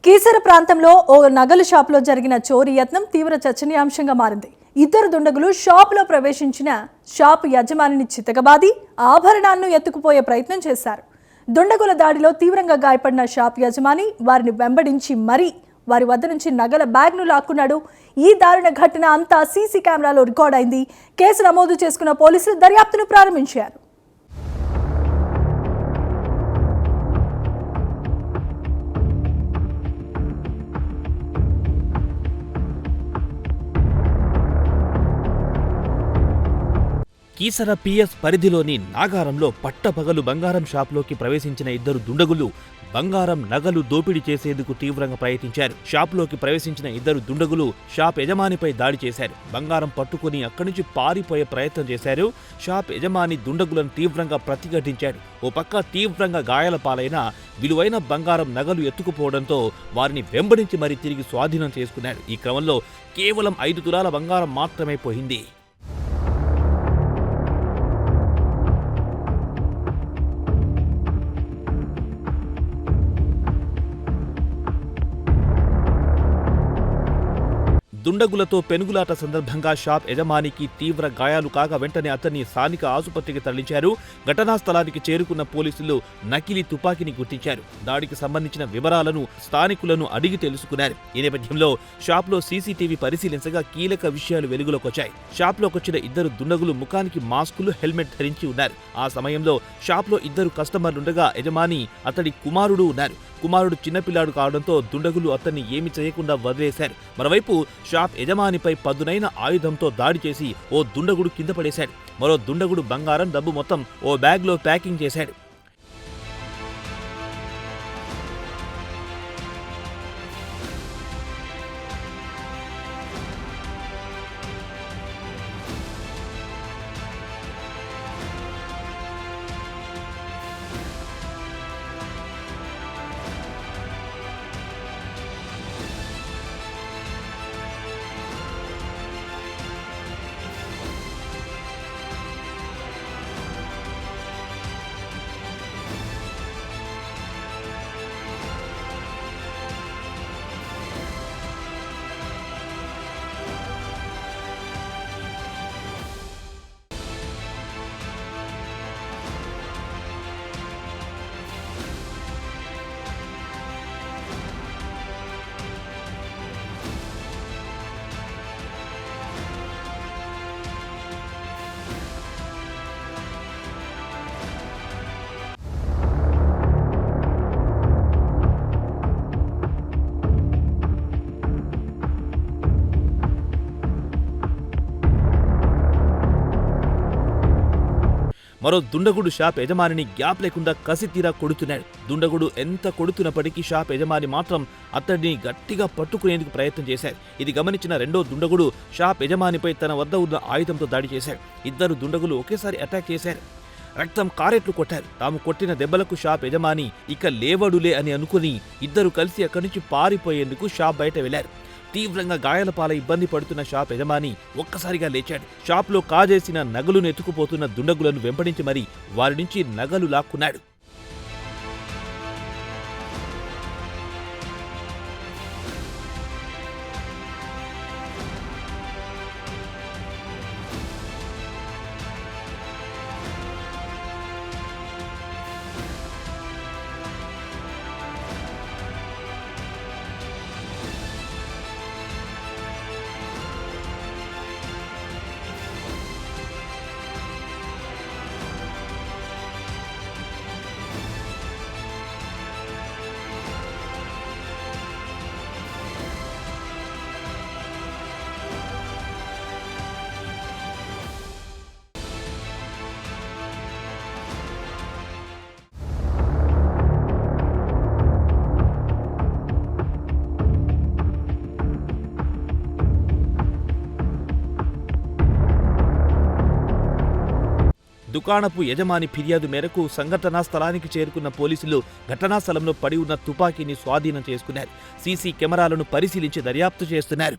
కీసర ప్రాంతంలో ఓ నగలు షాపులో జరిగిన చోరీ యత్నం తీవ్ర చర్చనీయాంశంగా మారింది. ఇద్దరు దుండగులు షాపులో ప్రవేశించిన షాపు యజమానిని చితకబాది ఆభరణాలను ఎత్తుకుపోయే ప్రయత్నం చేశారు. దుండగుల దాడిలో తీవ్రంగా గాయపడిన షాపు యజమాని వారిని వెంబడించి మరీ వారి వద్ద నుంచి నగల బ్యాగ్ను లాక్కున్నాడు. ఈ దారుణ ఘటన అంతా సీసీ కెమెరాలో రికార్డ్ అయింది. కేసు నమోదు చేసుకున్న పోలీసులు దర్యాప్తును ప్రారంభించారు. కీసర పిఎస్ పరిధిలోని నాగారంలో పట్టపగలు బంగారం షాపులోకి ప్రవేశించిన ఇద్దరు దుండగులు బంగారం నగలు దోపిడీ చేసేందుకు తీవ్రంగా ప్రయత్నించారు. షాపులోకి ప్రవేశించిన ఇద్దరు దుండగులు షాప్ యజమానిపై దాడి చేశారు. బంగారం పట్టుకుని అక్కడి నుంచి పారిపోయే ప్రయత్నం చేశారు. షాప్ యజమాని దుండగులను తీవ్రంగా ప్రతిఘటించాడు. ఓ పక్క తీవ్రంగా గాయాల పాలైన విలువైన బంగారం నగలు ఎత్తుకుపోవడంతో వారిని వెంబడించి మరీ తిరిగి స్వాధీనం చేసుకున్నాడు. ఈ క్రమంలో కేవలం 5 తులాల బంగారం మాత్రమే పోయింది. దుండగులతో పెనుగులాట సందర్భంగా షాప్ యజమానికి తీవ్ర గాయాలు కాగా వెంటనే అతన్ని స్థానిక ఆసుపత్రికి తరలించారు. ఘటనా స్థలానికి చేరుకున్న పోలీసులు నకిలీ తుపాకీని గుర్తించారు. దాడికి సంబంధించిన వివరాలను స్థానికులను అడిగి తెలుసుకున్నారు. ఈ నేపథ్యంలో షాప్లో సీసీటీవీ పరిశీలించగా కీలక విషయాలు వెలుగులోకొచ్చాయి. షాప్లోకొచ్చిన ఇద్దరు దుండగులు ముఖానికి మాస్కులు, హెల్మెట్ ధరించి ఉన్నారు. ఆ సమయంలో షాప్లో ఇద్దరు కస్టమర్లుండగా యజమాని, అతడి కుమారుడు ఉన్నారు. కుమారుడు చిన్నపిల్లాడు కావడంతో దుండగులు అతన్ని ఏమి చేయకుండా వదిలేశారు. మరోవైపు షాప్ యజమానిపై పదునైన ఆయుధంతో దాడి చేసి ఓ దుండగుడు కింద పడేశాడు. మరో దుండగుడు బంగారం, డబ్బు మొత్తం ఓ బ్యాగ్లో ప్యాకింగ్ చేశాడు. మరో దుండగుడు షాప్ యజమానిని గ్యాప్ లేకుండా కసితీరా కొడుతున్నాడు. దుండగుడు ఎంత కొడుతున్నప్పటికీ షాప్ యజమాని మాత్రం అతడిని గట్టిగా పట్టుకునేందుకు ప్రయత్నం చేశాడు. ఇది గమనించిన రెండో దుండగుడు షాప్ యజమానిపై తన వద్ద ఉన్న ఆయుధంతో దాడి చేశాడు. ఇద్దరు దుండగులు ఒకేసారి అటాక్ చేశారు. రక్తం కారెట్లు కొట్టారు. తాము కొట్టిన దెబ్బలకు షాప్ యజమాని ఇక లేవడులే అని అనుకుని ఇద్దరు కలిసి అక్కడి నుంచి పారిపోయేందుకు షాప్ బయట వెళ్లారు. తీవ్రంగా గాయాల పాల ఇబ్బంది పడుతున్న షాప్ యజమాని ఒక్కసారిగా లేచాడు. షాప్లో కాజేసిన నగలును ఎత్తుకుపోతున్న దుండగులను వెంబడించి మరీ వారి నుంచి నగలు లాక్కున్నాడు. దుకాణపు యజమాని ఫిర్యాదు మేరకు సంఘటనా స్థలానికి చేరుకున్న పోలీసులు ఘటనా స్థలంలో పడి ఉన్న తుపాకీని స్వాధీనం చేసుకున్నారు. సీసీ కెమెరాలను పరిశీలించి దర్యాప్తు చేస్తున్నారు.